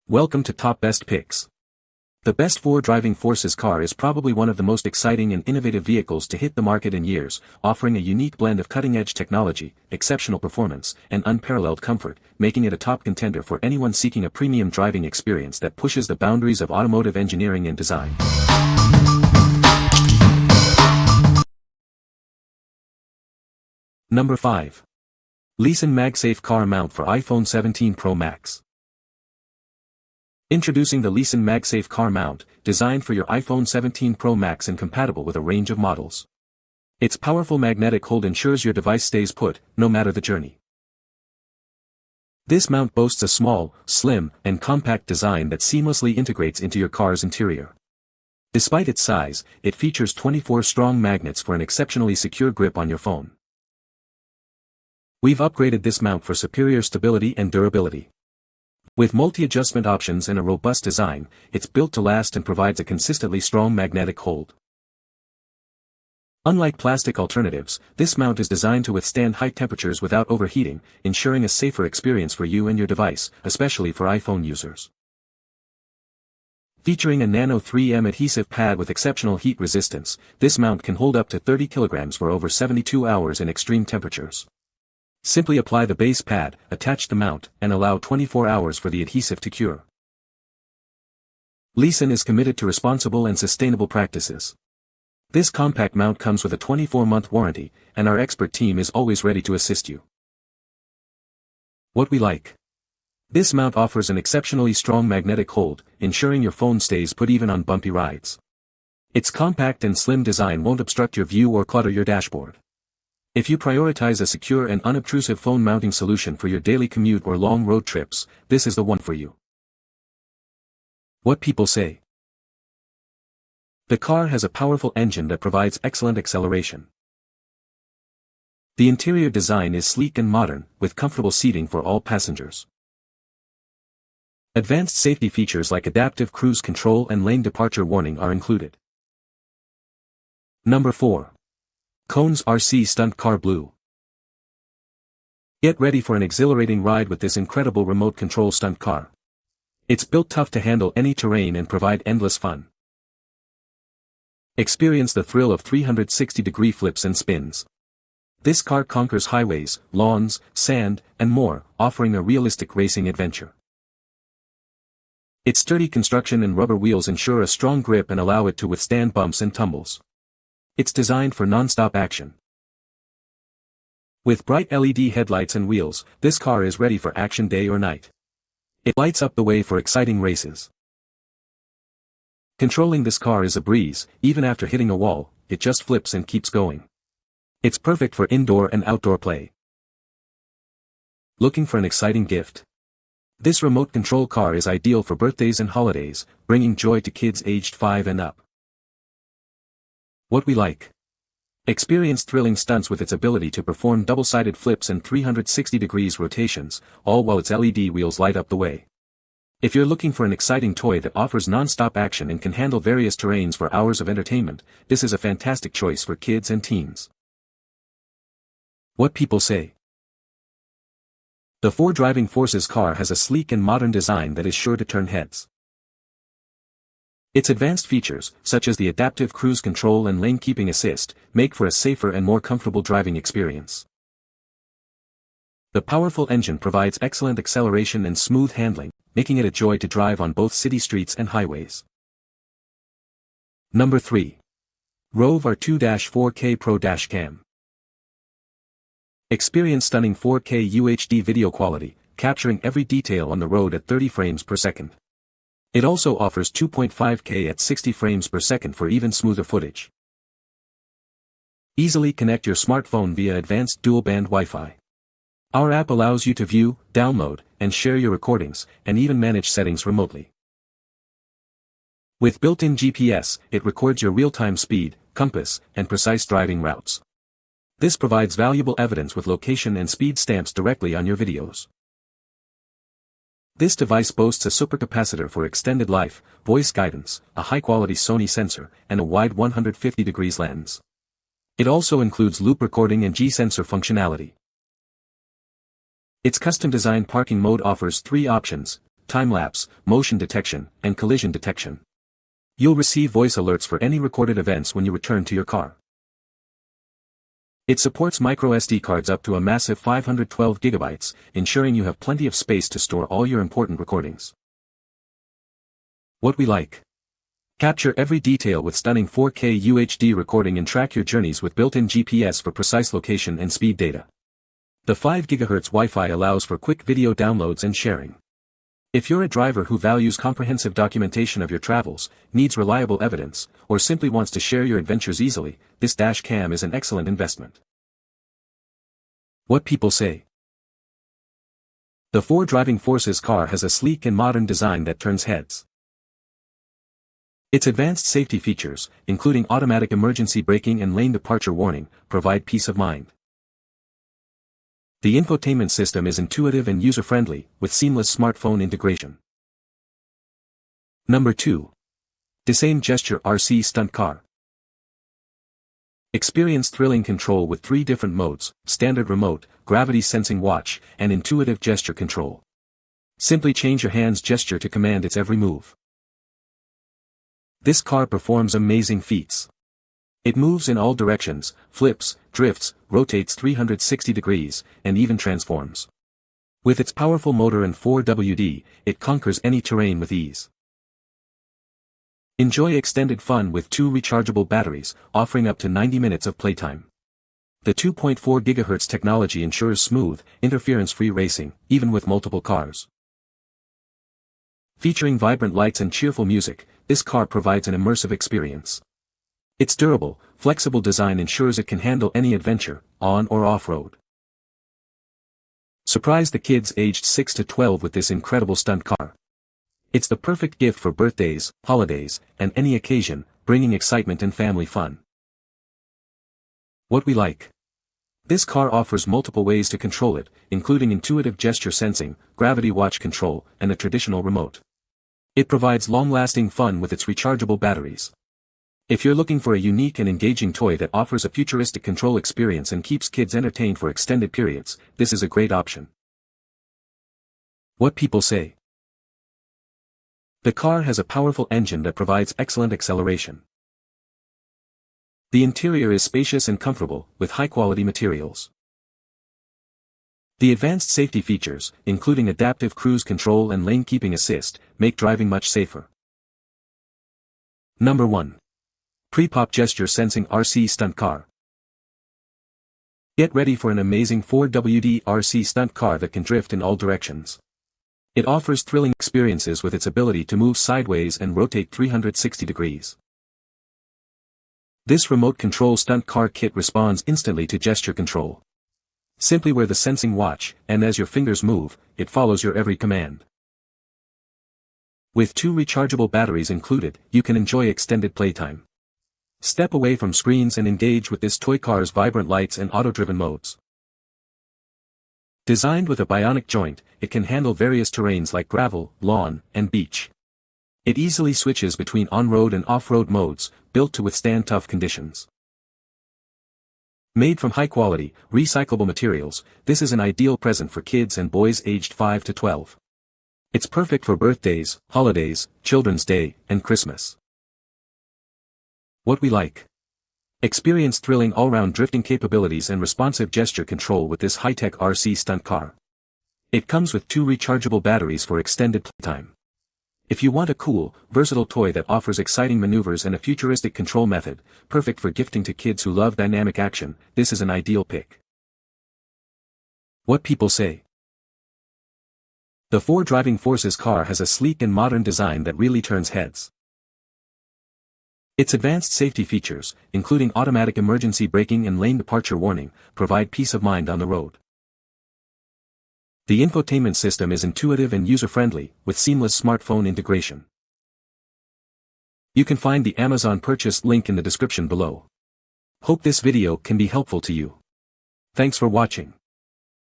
Welcome to Top Best Picks. The best 4 driving forces car is probably one of the most exciting and innovative vehicles to hit the market in years, offering a unique blend of cutting-edge technology, exceptional performance, and unparalleled comfort, making it a top contender for anyone seeking a premium driving experience that pushes the boundaries of automotive engineering and design. Number 5. LISEN MagSafe Car Mount for iPhone 17 Pro Max. Introducing the LISEN MagSafe Car Mount, designed for your iPhone 17 Pro Max and compatible with a range of models. Its powerful magnetic hold ensures your device stays put, no matter the journey. This mount boasts a small, slim, and compact design that seamlessly integrates into your car's interior. Despite its size, it features 24 strong magnets for an exceptionally secure grip on your phone. We've upgraded this mount for superior stability and durability. With multi-adjustment options and a robust design, it's built to last and provides a consistently strong magnetic hold. Unlike plastic alternatives, this mount is designed to withstand high temperatures without overheating, ensuring a safer experience for you and your device, especially for iPhone users. Featuring a nano 3M adhesive pad with exceptional heat resistance, this mount can hold up to 30 kilograms for over 72 hours in extreme temperatures. Simply apply the base pad, attach the mount, and allow 24 hours for the adhesive to cure. LISEN is committed to responsible and sustainable practices. This compact mount comes with a 24-month warranty, and our expert team is always ready to assist you. What we like. This mount offers an exceptionally strong magnetic hold, ensuring your phone stays put even on bumpy rides. Its compact and slim design won't obstruct your view or clutter your dashboard. If you prioritize a secure and unobtrusive phone mounting solution for your daily commute or long road trips, this is the one for you. What people say. The car has a powerful engine that provides excellent acceleration. The interior design is sleek and modern, with comfortable seating for all passengers. Advanced safety features like adaptive cruise control and lane departure warning are included. Number 4. KKONES RC Stunt Car Blue. Get ready for an exhilarating ride with this incredible remote control stunt car. It's built tough to handle any terrain and provide endless fun. Experience the thrill of 360-degree flips and spins. This car conquers highways, lawns, sand, and more, offering a realistic racing adventure. Its sturdy construction and rubber wheels ensure a strong grip and allow it to withstand bumps and tumbles. It's designed for non-stop action. With bright LED headlights and wheels, this car is ready for action day or night. It lights up the way for exciting races. Controlling this car is a breeze, even after hitting a wall, it just flips and keeps going. It's perfect for indoor and outdoor play. Looking for an exciting gift? This remote control car is ideal for birthdays and holidays, bringing joy to kids aged 5 and up. What we like. Experience thrilling stunts with its ability to perform double-sided flips and 360 degrees rotations, all while its LED wheels light up the way. If you're looking for an exciting toy that offers non-stop action and can handle various terrains for hours of entertainment, this is a fantastic choice for kids and teens. What people say. The 4 driving forces car has a sleek and modern design that is sure to turn heads. Its advanced features, such as the adaptive cruise control and lane keeping assist, make for a safer and more comfortable driving experience. The powerful engine provides excellent acceleration and smooth handling, making it a joy to drive on both city streets and highways. Number 3. Rove R2-4K Pro Dashcam. Experience stunning 4K UHD video quality, capturing every detail on the road at 30 frames per second. It also offers 2.5K at 60 frames per second for even smoother footage. Easily connect your smartphone via advanced dual-band Wi-Fi. Our app allows you to view, download, and share your recordings, and even manage settings remotely. With built-in GPS, it records your real-time speed, compass, and precise driving routes. This provides valuable evidence with location and speed stamps directly on your videos. This device boasts a supercapacitor for extended life, voice guidance, a high-quality Sony sensor, and a wide 150 degrees lens. It also includes loop recording and G-sensor functionality. Its custom-designed parking mode offers 3 options: time-lapse, motion detection, and collision detection. You'll receive voice alerts for any recorded events when you return to your car. It supports microSD cards up to a massive 512 gigabytes, ensuring you have plenty of space to store all your important recordings. What we like. Capture every detail with stunning 4K UHD recording and track your journeys with built-in GPS for precise location and speed data. The 5 GHz Wi-Fi allows for quick video downloads and sharing. If you're a driver who values comprehensive documentation of your travels, needs reliable evidence, or simply wants to share your adventures easily, this dash cam is an excellent investment. What people say. The Ford Driving Forces car has a sleek and modern design that turns heads. Its advanced safety features, including automatic emergency braking and lane departure warning, provide peace of mind. The infotainment system is intuitive and user-friendly, with seamless smartphone integration. Number 2. Dysaim Gesture RC Stunt Car. Experience thrilling control with 3 different modes: standard remote, gravity sensing watch, and intuitive gesture control. Simply change your hand's gesture to command its every move. This car performs amazing feats. It moves in all directions, flips, drifts, rotates 360 degrees, and even transforms. With its powerful motor and 4WD, it conquers any terrain with ease. Enjoy extended fun with 2 rechargeable batteries, offering up to 90 minutes of playtime. The 2.4 GHz technology ensures smooth, interference-free racing, even with multiple cars. Featuring vibrant lights and cheerful music, this car provides an immersive experience. Its durable, flexible design ensures it can handle any adventure, on or off-road. Surprise the kids aged 6 to 12 with this incredible stunt car. It's the perfect gift for birthdays, holidays, and any occasion, bringing excitement and family fun. What we like. This car offers multiple ways to control it, including intuitive gesture sensing, gravity watch control, and a traditional remote. It provides long-lasting fun with its rechargeable batteries. If you're looking for a unique and engaging toy that offers a futuristic control experience and keeps kids entertained for extended periods, this is a great option. What people say. The car has a powerful engine that provides excellent acceleration. The interior is spacious and comfortable, with high-quality materials. The advanced safety features, including adaptive cruise control and lane keeping assist, make driving much safer. Number 1. PREPOP Gesture Sensing RC Stunt Car. Get ready for an amazing 4WD RC stunt car that can drift in all directions. It offers thrilling experiences with its ability to move sideways and rotate 360 degrees. This remote control stunt car kit responds instantly to gesture control. Simply wear the sensing watch, and as your fingers move, it follows your every command. With 2 rechargeable batteries included, you can enjoy extended playtime. Step away from screens and engage with this toy car's vibrant lights and auto-driven modes. Designed with a bionic joint, it can handle various terrains like gravel, lawn, and beach. It easily switches between on-road and off-road modes, built to withstand tough conditions. Made from high-quality, recyclable materials, this is an ideal present for kids and boys aged 5 to 12. It's perfect for birthdays, holidays, Children's Day, and Christmas. What we like. Experience thrilling all-round drifting capabilities and responsive gesture control with this high-tech RC stunt car. It comes with 2 rechargeable batteries for extended playtime. If you want a cool, versatile toy that offers exciting maneuvers and a futuristic control method, perfect for gifting to kids who love dynamic action, this is an ideal pick. What people say. The Ford Driving Forces car has a sleek and modern design that really turns heads. Its advanced safety features, including automatic emergency braking and lane departure warning, provide peace of mind on the road. The infotainment system is intuitive and user-friendly, with seamless smartphone integration. You can find the Amazon purchase link in the description below. Hope this video can be helpful to you. Thanks for watching.